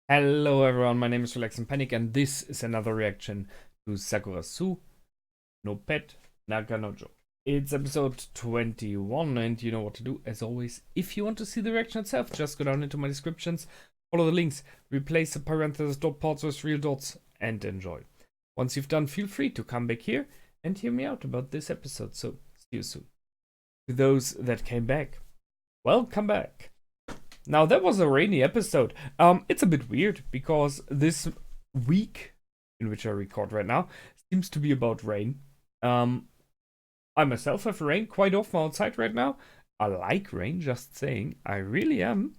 Hello everyone, my name is Relax and Panic and this is another reaction to Sakurasou no Pet na Kanojo. It's episode 21 and you know what to do as always. If you want to see the reaction itself, just go down into my descriptions, follow the links, replace the parentheses dot pods with real dots and enjoy. Once you've done, feel free to come back here and hear me out about this episode, so see you soon. To those that came back, welcome back. Now that was a rainy episode. It's a bit weird because this week in which I record right now seems to be about rain. I myself have rain quite often outside right now. I like rain, just saying. I really am.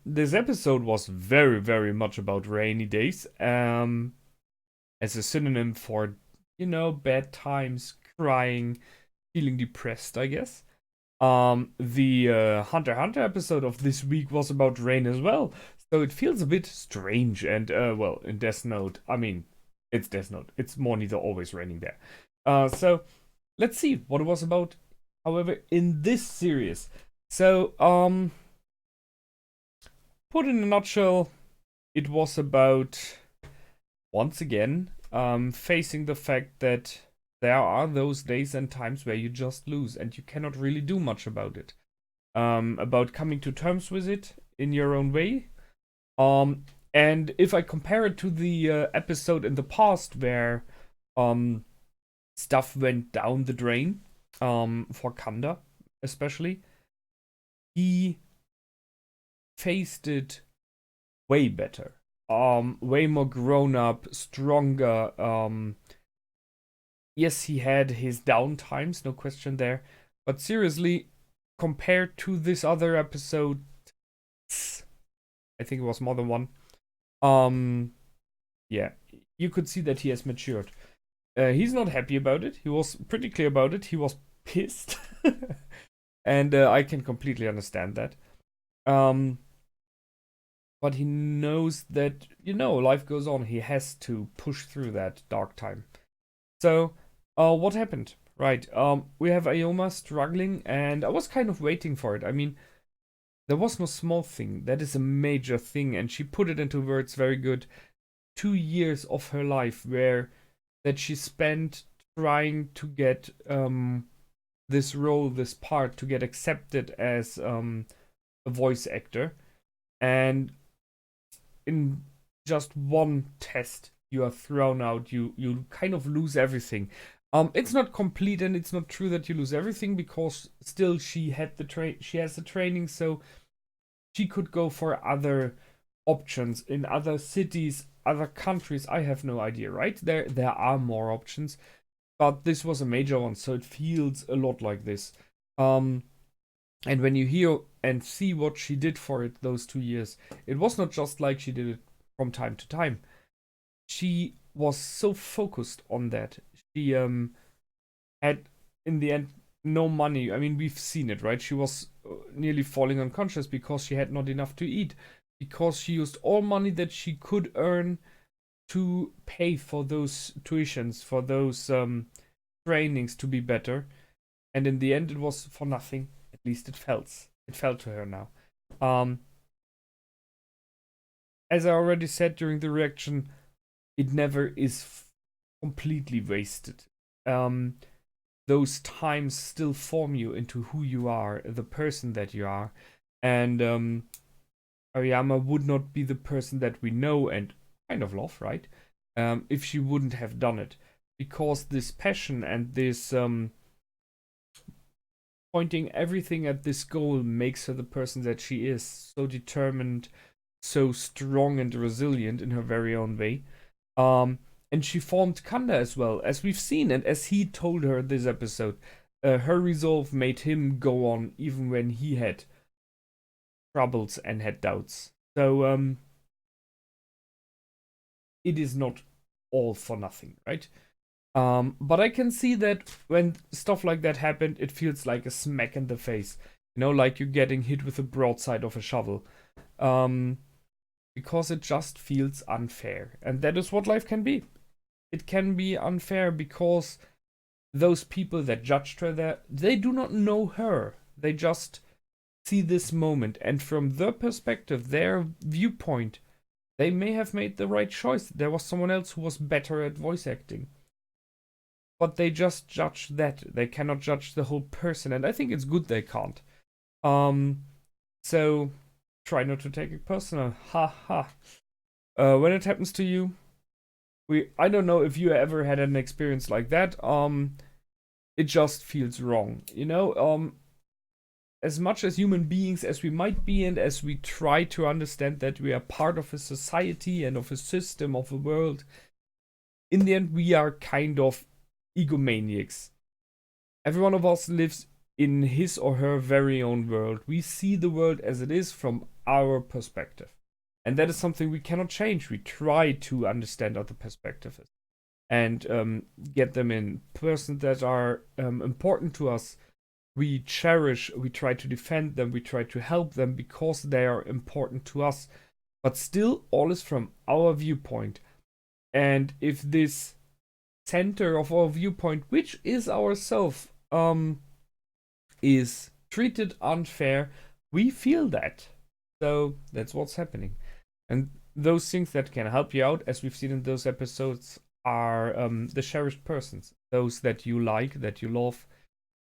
This episode was very, very much about rainy days. As a synonym for, bad times, crying, feeling depressed, I guess. The Hunter x Hunter episode of this week was about rain as well, so it feels a bit strange. And well, in Death Note, I mean, it's Death Note. It's more neither always raining there. So let's see what it was about. However, in this series, so put in a nutshell, it was about once again facing the fact that there are those days and times where you just lose and you cannot really do much about it. About coming to terms with it in your own way. And if I compare it to the episode in the past where stuff went down the drain, for Kanda especially, he faced it way better. Way more grown up, stronger. Yes, he had his down times, no question there. But seriously, compared to this other episode, I think it was more than one. Yeah, you could see that he has matured. He's not happy about it. He was pretty clear about it. He was pissed, and I can completely understand that. But he knows that life goes on. He has to push through that dark time. So, what happened? Right, we have Ayoma struggling, and I was kind of waiting for it. I mean, there was no small thing. That is a major thing, and she put it into words very good. 2 years of her life that she spent trying to get this role, this part, to get accepted as a voice actor. And in just one test, you are thrown out. You kind of lose everything. It's not complete, and it's not true that you lose everything, because still she has the training, so she could go for other options in other cities, other countries. I have no idea, right? There are more options, but this was a major one, so it feels a lot like this. And when you hear and see what she did for it those 2 years, it was not just like she did it from time to time. She was so focused on that. She had, in the end, no money. I mean, we've seen it, right? She was nearly falling unconscious because she had not enough to eat, because she used all money that she could earn to pay for those tuitions, for those trainings to be better. And in the end, it was for nothing. At least it felt. It felt to her now. As I already said during the reaction, it never is completely wasted. Those times still form you into who you are, the person that you are. And Aoyama would not be the person that we know and kind of love, right? If she wouldn't have done it. Because this passion and this pointing everything at this goal makes her the person that she is. So determined, so strong and resilient in her very own way. And she formed Kanda as well, as we've seen, and as he told her this episode. Her resolve made him go on even when he had troubles and had doubts. So it is not all for nothing, right? But I can see that when stuff like that happened, it feels like a smack in the face. Like you're getting hit with the broadside of a shovel. Because it just feels unfair. And that is what life can be. It can be unfair because those people that judged her there, they do not know her. They just see this moment. And from their perspective, their viewpoint, They may have made the right choice. There was someone else who was better at voice acting. But they just judge that. They cannot judge the whole person, and I think it's good they can't. So try not to take it personal. Ha ha. When it happens to you, I don't know if you ever had an experience like that. It just feels wrong. As much as human beings as we might be, and as we try to understand that we are part of a society and of a system of a world, in the end we are kind of egomaniacs. Every one of us lives in his or her very own world. We see the world as it is from our perspective. And that is something we cannot change. We try to understand other perspectives and get them in. Persons that are important to us, we cherish, we try to defend them, we try to help them because they are important to us. But still, all is from our viewpoint. And if this center of our viewpoint, which is ourself, is treated unfair, we feel that. So that's what's happening. And those things that can help you out, as we've seen in those episodes, are the cherished persons. Those that you like, that you love.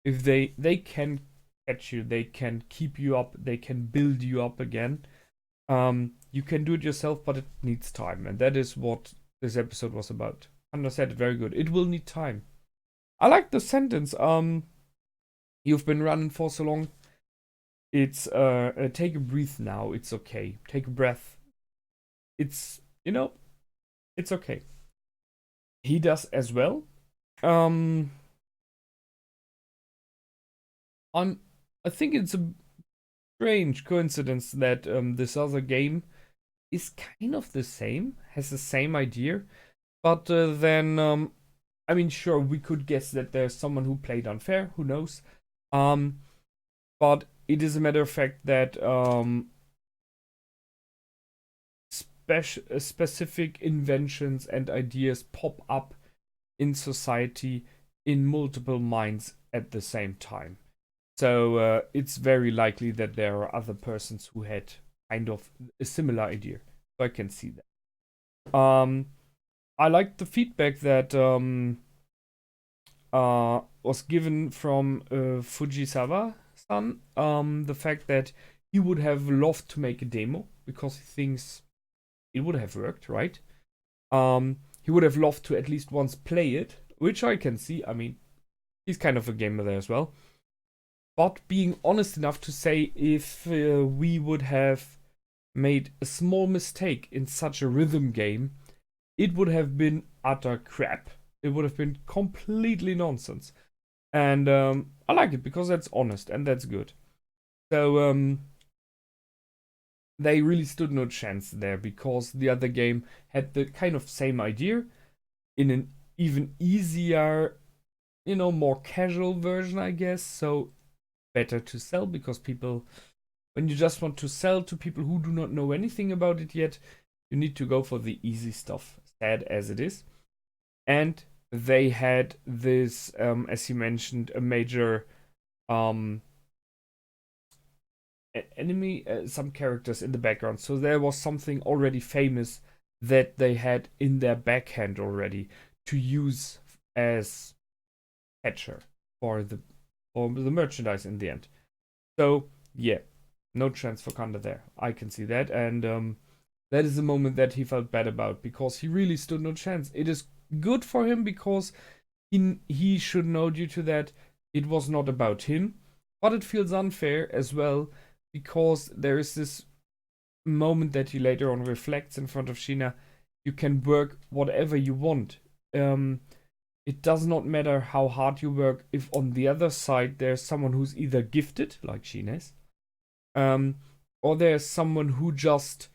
If they can catch you, they can keep you up, they can build you up again. You can do it yourself, but it needs time. And that is what this episode was about. Anna said it very good. It will need time. I like the sentence. You've been running for so long. It's take a breath now. It's okay. Take a breath. It's it's okay. He does as well. I think it's a strange coincidence that this other game is kind of the same, has the same idea, but then I mean, sure, we could guess that there's someone who played unfair. Who knows? But it is a matter of fact that specific inventions and ideas pop up in society in multiple minds at the same time. So it's very likely that there are other persons who had kind of a similar idea. So I can see that. I liked the feedback that was given from Fujisawa-san. The fact that he would have loved to make a demo because he thinks it would have worked, right? He would have loved to at least once play it, which I can see. I mean, he's kind of a gamer there as well. But being honest enough to say, if we would have made a small mistake in such a rhythm game, it would have been utter crap. It would have been completely nonsense. And I like it because that's honest and that's good. So they really stood no chance there because the other game had the kind of same idea in an even easier, more casual version, I guess. So better to sell because people, when you just want to sell to people who do not know anything about it yet, you need to go for the easy stuff, sad as it is. And they had this, as you mentioned, a major enemy, some characters in the background. So there was something already famous that they had in their backhand already to use as catcher for the merchandise in the end. So yeah, no chance for Kanda there. I can see that, and that is a moment that he felt bad about because he really stood no chance. It is good for him because he should know due to that it was not about him, but it feels unfair as well because there is this moment that he later on reflects in front of Sheena. You can work whatever you want. It does not matter how hard you work if on the other side there's someone who's either gifted, like Sheena is, or there's someone who just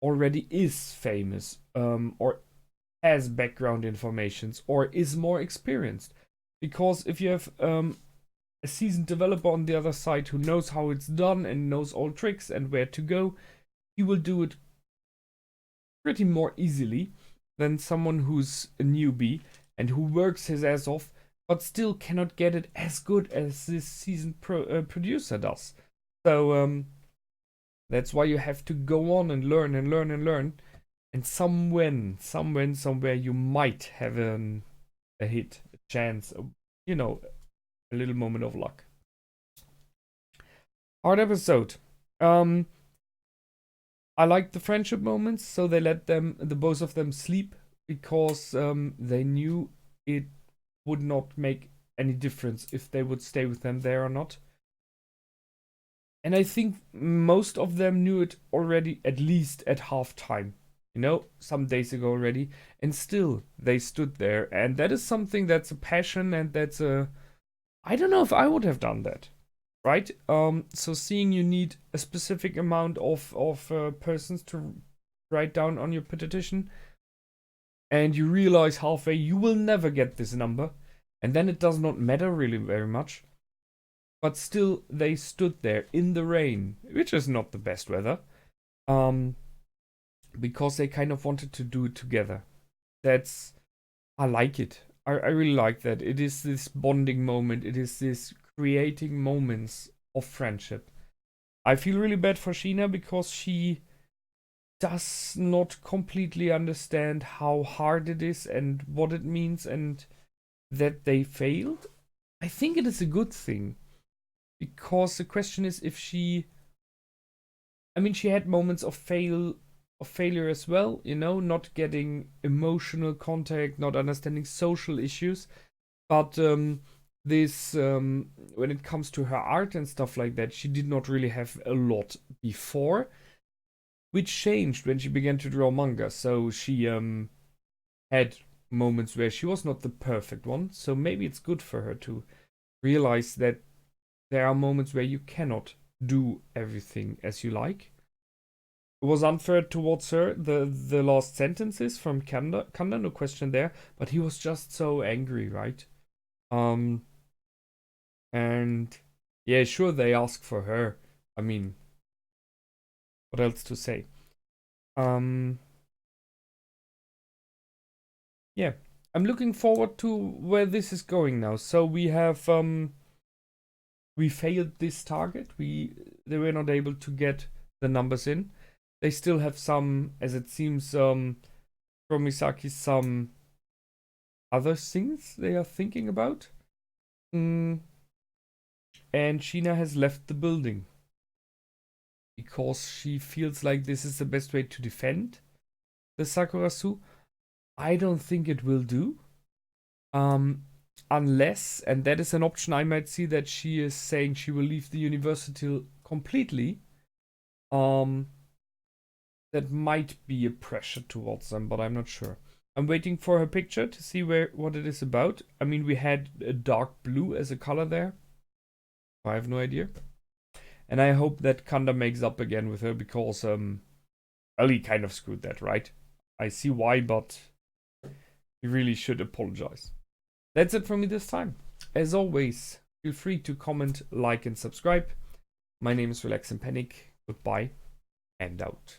already is famous, or has background informations, or is more experienced. Because if you have a seasoned developer on the other side who knows how it's done and knows all tricks and where to go, he will do it pretty more easily than someone who's a newbie and who works his ass off, but still cannot get it as good as this seasoned producer does. So that's why you have to go on and learn and learn and learn. And somewhere you might have a hit, a chance, you know, a little moment of luck. Hard episode. I like the friendship moments, so they let the both of them sleep because they knew it would not make any difference if they would stay with them there or not. And I think most of them knew it already, at least at halftime, you know, some days ago already. And still, they stood there. And that is something that's a passion, and that's a. I don't know if I would have done that, right? So seeing you need a specific amount of persons to write down on your petition, and you realize halfway you will never get this number, and then it does not matter really very much. But still, they stood there in the rain, which is not the best weather, because they kind of wanted to do it together. I like it. I really like that. It is this bonding moment. It is this creating moments of friendship. I feel really bad for Sheena because she does not completely understand how hard it is and what it means, and that they failed. I think it is a good thing. Because the question is if she. I mean, she had moments of failure as well, you know, not getting emotional contact, not understanding social issues. But this, when it comes to her art and stuff like that, she did not really have a lot before, which changed when she began to draw manga. So she had moments where she was not the perfect one. So maybe it's good for her to realize that there are moments where you cannot do everything as you like. It was unfair towards her, the last sentences from Kanda, no question there, but he was just so angry, right? And yeah, sure, they ask for her. I mean, what else to say? Yeah, I'm looking forward to where this is going now. So we have we failed this target. They were not able to get the numbers in. They still have some, as it seems, from Misaki, some other things they are thinking about. And Sheena has left the building because she feels like this is the best way to defend the Sakurasou. I don't think it will do. Unless, and that is an option I might see, that she is saying she will leave the university completely. That might be a pressure towards them, but I'm not sure. I'm waiting for her picture to see what it is about. I mean, we had a dark blue as a color there. I have no idea. And I hope that Kanda makes up again with her because Ali kind of screwed that, right? I see why, but he really should apologize. That's it from me this time. As always, feel free to comment, like, and subscribe. My name is Relax and Panic. Goodbye and out.